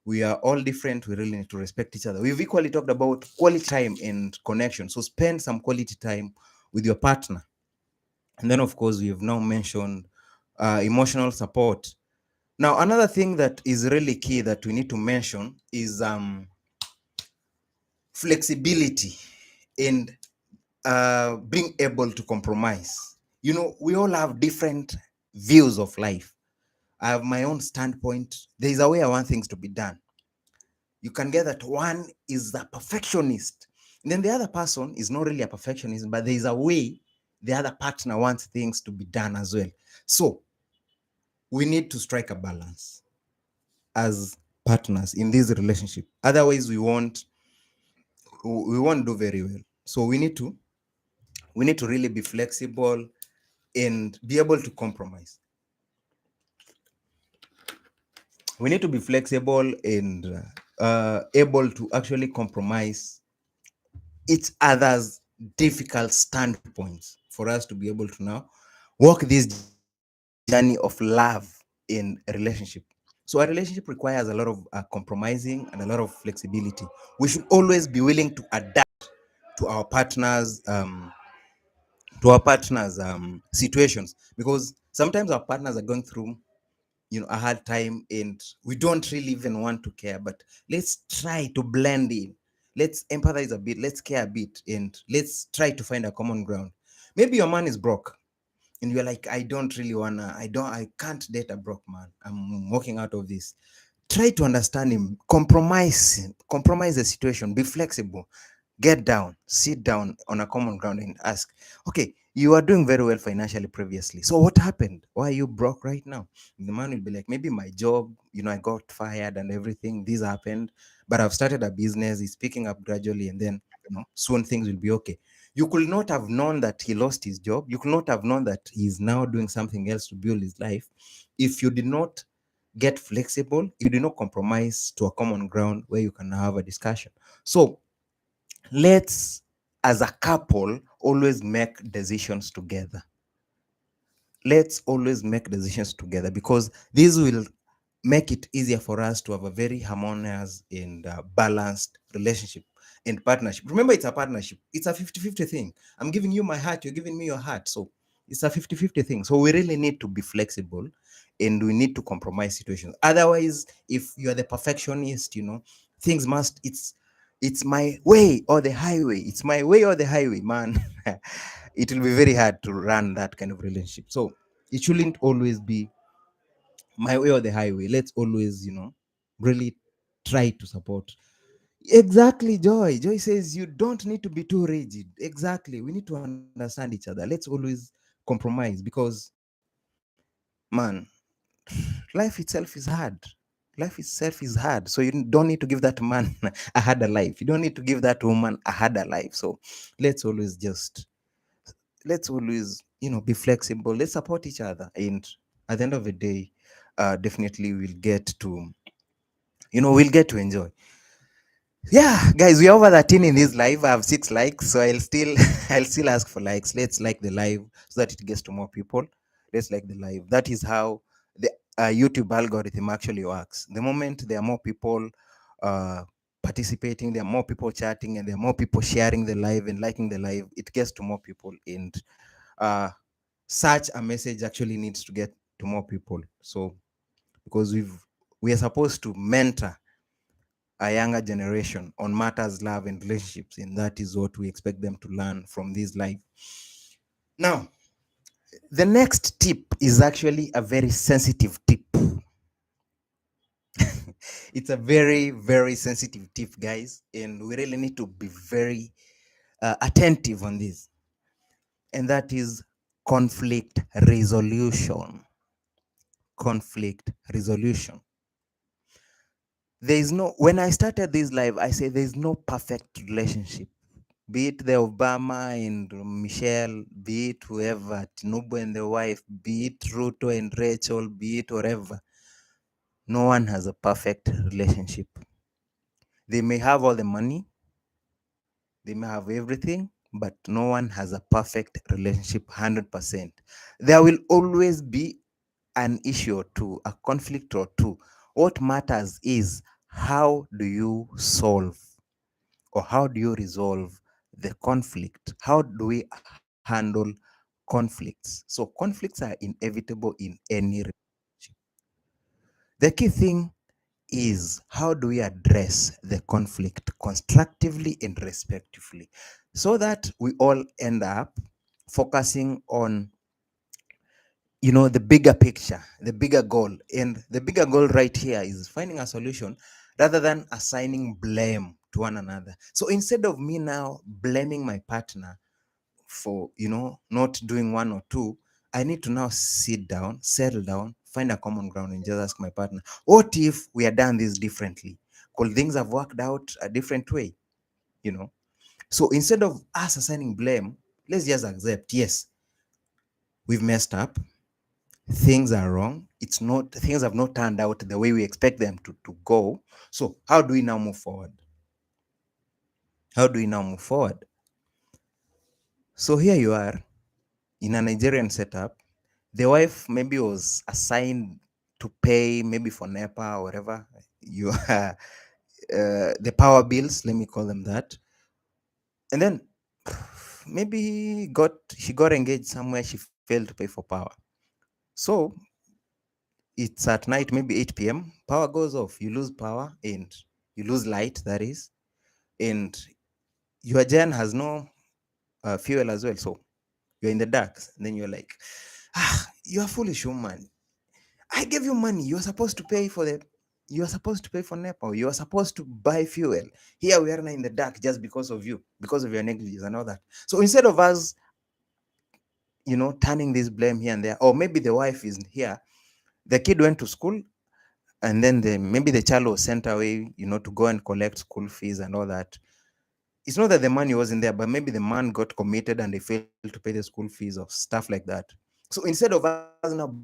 We are all different. We really need to respect each other. We've equally talked about quality time and connection. So spend some quality time with your partner. And then, of course, we have now mentioned emotional support. Now, another thing that is really key that we need to mention is flexibility and being able to compromise. We all have different views of life. I have my own standpoint. There is a way I want things to be done. You can get that one is a perfectionist, and then the other person is not really a perfectionist, but there is a way the other partner wants things to be done as well. So we need to strike a balance as partners in this relationship. Otherwise, we won't do very well. So we need to really be flexible and be able to compromise. We need to be flexible and able to actually compromise each other's difficult standpoints for us to be able to now walk this journey of love in a relationship. So a relationship requires a lot of compromising and a lot of flexibility. We should always be willing to adapt to our partners situations, because sometimes our partners are going through a hard time, and we don't really even want to care, but let's try to blend in. Let's empathize a bit, let's care a bit, and let's try to find a common ground. Maybe your man is broke and you're like, I can't date a broke man, I'm walking out of this. Try to understand him, compromise the situation, be flexible, get down, sit down on a common ground and ask, okay, you are doing very well financially previously, so what happened? Why are you broke right now? The man will be like, maybe my job, I got fired and everything, this happened, but I've started a business, it's picking up gradually, and then soon things will be okay. You could not have known that he lost his job. You could not have known that he's now doing something else to build his life if you did not get flexible, if you did not compromise to a common ground where you can have a discussion. So let's, as a couple, always make decisions together. Let's always make decisions together, because this will make it easier for us to have a very harmonious and balanced relationship and partnership. Remember, it's a partnership. It's a 50-50 thing. I'm giving you my heart, you're giving me your heart. So it's a 50-50 thing. So we really need to be flexible, and we need to compromise situations. Otherwise, if you're the perfectionist, things must, it's my way or the highway. It's my way or the highway, man. It will be very hard to run that kind of relationship. So it shouldn't always be my way or the highway. Let's always, really try to support. Exactly, Joy. Joy says you don't need to be too rigid. Exactly. We need to understand each other. Let's always compromise, because, man, life itself is hard. Life itself is hard. So you don't need to give that man a harder life. You don't need to give that woman a harder life. So let's always just, let's always, be flexible. Let's support each other. And at the end of the day, definitely we'll get to enjoy. Yeah, guys, we're over 13 in this live. I have 6 likes, so I'll still I'll still ask for likes. Let's like the live so that it gets to more people. Let's like the live. That is how the YouTube algorithm actually works. The moment there are more people uh, participating, there are more people chatting, and there are more people sharing the live and liking the live, it gets to more people. And uh, such a message actually needs to get to more people. So because we are supposed to mentor a younger generation on matters, love, and relationships, and that is what we expect them to learn from this life. Now, the next tip is actually a very sensitive tip. It's a very, very sensitive tip, guys, and we really need to be very attentive on this, and that is conflict resolution. Conflict resolution. There is no, when I started this live, I said there's no perfect relationship, be it the Obama and Michelle, be it whoever, Tinubu and the wife, be it Ruto and Rachel, be it whatever. No one has a perfect relationship. They may have all the money, they may have everything, but no one has a perfect relationship 100%. There will always be an issue or two, a conflict or two. What matters is, how do you solve, or how do you resolve the conflict? How do we handle conflicts? So conflicts are inevitable in any relationship. The key thing is, how do we address the conflict constructively and respectfully, so that we all end up focusing on, the bigger picture, the bigger goal. And the bigger goal right here is finding a solution rather than assigning blame to one another. So instead of me now blaming my partner for, not doing one or two, I need to now sit down, settle down, find a common ground, and just ask my partner, what if we had done this differently? Could things have worked out a different way? You know? So instead of us assigning blame, let's just accept, yes, we've messed up, things are wrong, things have not turned out the way we expect them to go. So how do we now move forward? How do we now move forward? So here you are in a Nigerian setup. The wife maybe was assigned to pay maybe for NEPA or whatever you are, the power bills, let me call them that. And then maybe she got engaged somewhere, she failed to pay for power. So it's at night, maybe 8 p.m. Power goes off, you lose power and you lose light, that is, and your gen has no fuel as well. So you're in the dark. And then you're like, you're a foolish woman. I gave you money. You're supposed to pay for NEPA. You are supposed to buy fuel. Here we are now in the dark just because of you, because of your negligence and all that. So instead of us, turning this blame here and there, or maybe the wife is here, the kid went to school, and then maybe the child was sent away, to go and collect school fees and all that. It's not that the money wasn't there, but maybe the man got committed and they failed to pay the school fees or stuff like that. So instead of us now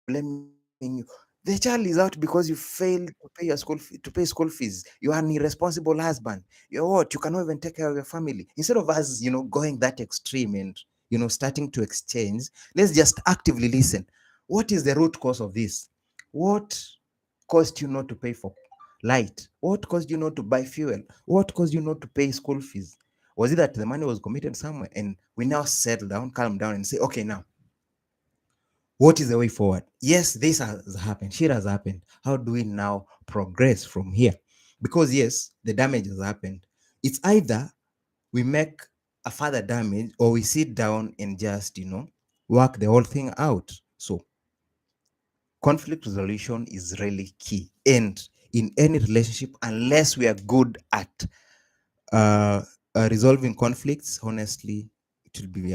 blaming you, the child is out because you failed to pay your to pay school fees. You are an irresponsible husband. You're what? You cannot even take care of your family. Instead of us, going that extreme and starting to exchange, let's just actively listen. What is the root cause of this? What caused you not to pay for light? What caused you not to buy fuel? What caused you not to pay school fees? Was it that the money was committed somewhere? And we now settle down, calm down, and say, okay, now what is the way forward? Yes, this has happened, shit has happened. How do we now progress from here? Because yes, the damage has happened. It's either we make a further damage or we sit down and just, work the whole thing out. So conflict resolution is really key. And in any relationship, unless we are good at uh, resolving conflicts, honestly, it will be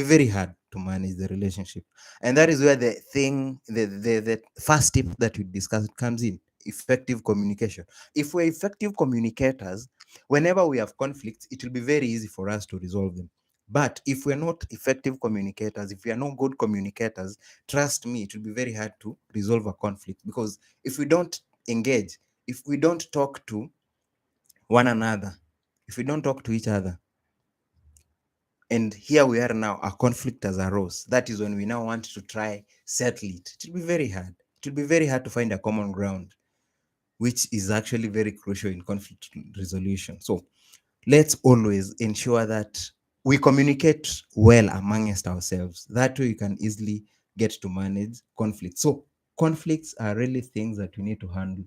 very hard to manage the relationship. And that is where the first tip that we discussed comes in: effective communication. If we're effective communicators, whenever we have conflicts, it will be very easy for us to resolve them. But if we're not effective communicators, if we are not good communicators, trust me, it will be very hard to resolve a conflict, because if we don't engage, if we don't talk to one another, if we don't talk to each other, and here we are now, a conflict has arose. That is when we now want to try settle it. It will be very hard. It will be very hard to find a common ground, which is actually very crucial in conflict resolution. So let's always ensure that we communicate well amongst ourselves. That way we can easily get to manage conflicts. So conflicts are really things that we need to handle.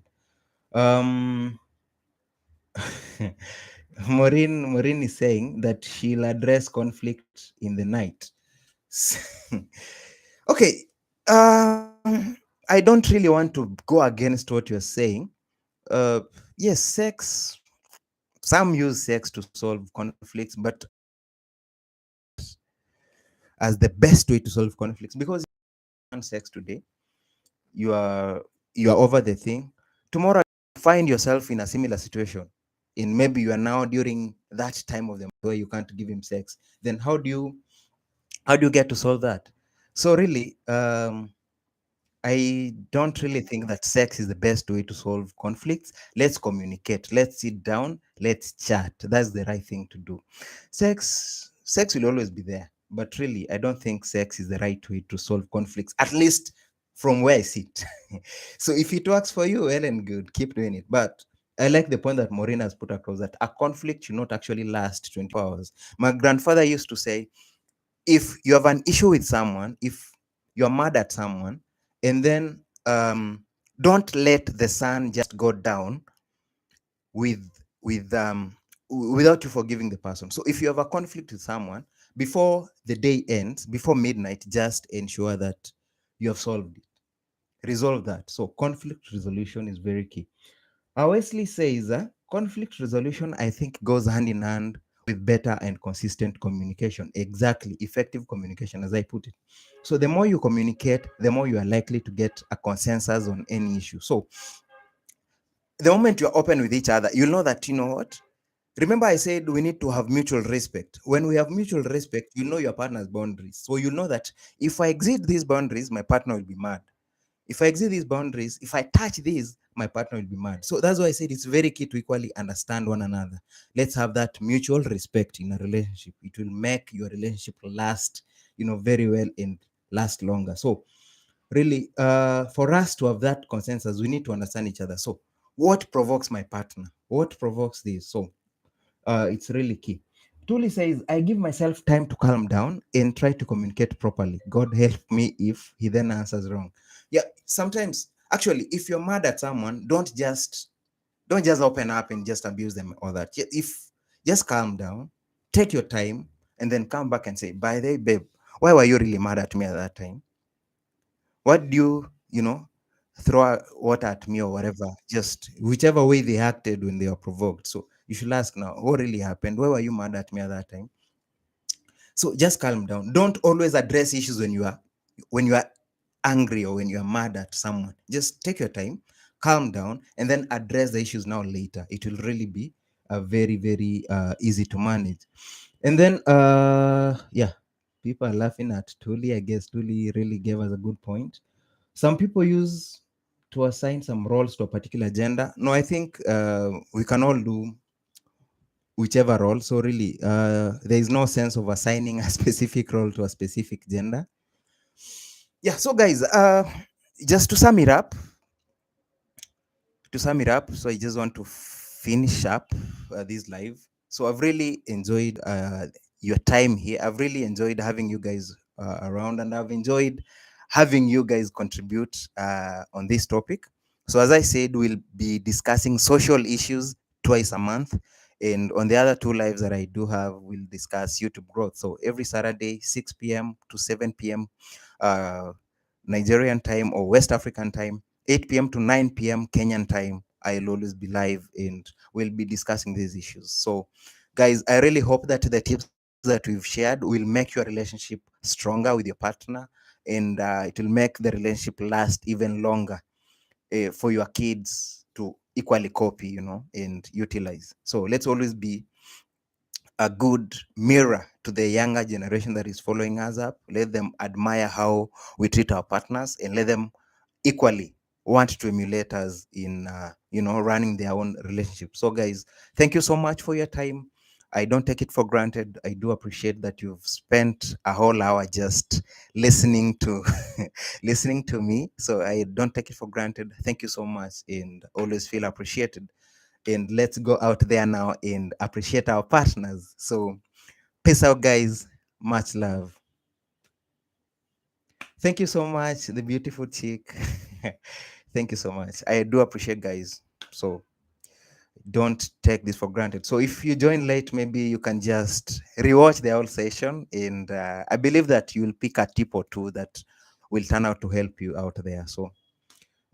Um, Maureen is saying that she'll address conflict in the night. Okay, I don't really want to go against what you're saying. Yes, sex. Some use sex to solve conflicts, but I don't see sex as the best way to solve conflicts, because you want sex today, you are you are over the thing. Tomorrow, you find yourself in a similar situation, and maybe you are now during that time of the month where you can't give him sex. Then how do you get to solve that? So really, I don't really think that sex is the best way to solve conflicts. Let's communicate. Let's sit down. Let's chat. That's the right thing to do. Sex will always be there, but really, I don't think sex is the right way to solve conflicts. At least from where I sit. So if it works for you, well and good, keep doing it. But I like the point that Maureen has put across, that a conflict should not actually last 24 hours. My grandfather used to say, if you have an issue with someone, if you're mad at someone, and then don't let the sun just go down with without you forgiving the person. So if you have a conflict with someone, before the day ends, before midnight, just ensure that you have solved it, resolve that. So conflict resolution is very key. Wesley says conflict resolution, I think, goes hand in hand with better and consistent communication. Exactly, effective communication, as I put it. So the more you communicate, the more you are likely to get a consensus on any issue. So the moment you're open with each other, you'll know that, you know what? Remember, I said we need to have mutual respect. When we have mutual respect, you know your partner's boundaries. So you know that if I exceed these boundaries, my partner will be mad. If I exceed these boundaries, if I touch these, my partner will be mad. So that's why I said it's very key to equally understand one another. Let's have that mutual respect in a relationship. It will make your relationship last, very well and last longer. So really, for us to have that consensus, we need to understand each other. So what provokes my partner? What provokes this? So it's really key. Tuli says, I give myself time to calm down and try to communicate properly. God help me if he then answers wrong. Yeah, sometimes actually, if you're mad at someone, don't just open up and just abuse them or that. If just calm down, take your time, and then come back and say, by the way, babe, why were you really mad at me at that time? What do throw water at me or whatever? Just whichever way they acted when they were provoked. So you should ask now, what really happened? Why were you mad at me at that time? So just calm down. Don't always address issues when you are angry or when you are mad at someone. Just take your time, calm down, and then address the issues now later. It will really be are very very easy to manage. And then yeah, people are laughing at Tuli. I guess Tuli really gave us a good point. Some people use to assign some roles to a particular gender. No, I think we can all do whichever role. So really, there is no sense of assigning a specific role to a specific gender. Yeah. So guys, just to sum it up, so I just want to finish up this live. So I've really enjoyed your time here. I've really enjoyed having you guys around, and I've enjoyed having you guys contribute on this topic. So as I said, we'll be discussing social issues twice a month. And on the other two lives that I do have, we'll discuss YouTube growth. So every Saturday, 6 p.m. to 7 p.m. Uh, Nigerian time or West African time, 8 p.m. to 9 p.m. Kenyan time. I'll always be live and we'll be discussing these issues. So, guys, I really hope that the tips that we've shared will make your relationship stronger with your partner, and it will make the relationship last even longer for your kids to equally copy, and utilize. So, let's always be a good mirror to the younger generation that is following us up. Let them admire how we treat our partners, and let them equally want to emulate us in running their own relationship. So guys, thank you so much for your time. I don't take it for granted. I do appreciate that you've spent a whole hour just listening to listening to me. So I don't take it for granted. Thank you so much, and always feel appreciated. And let's go out there now and appreciate our partners. So peace out, guys. Much love. Thank you so much, the beautiful chick. Thank you so much. I do appreciate, guys. So don't take this for granted. So if you join late, maybe you can just rewatch the whole session, and I believe that you'll pick a tip or two that will turn out to help you out there. So,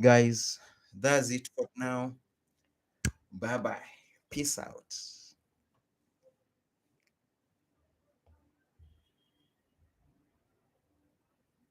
guys, that's it for now. Bye bye. Peace out.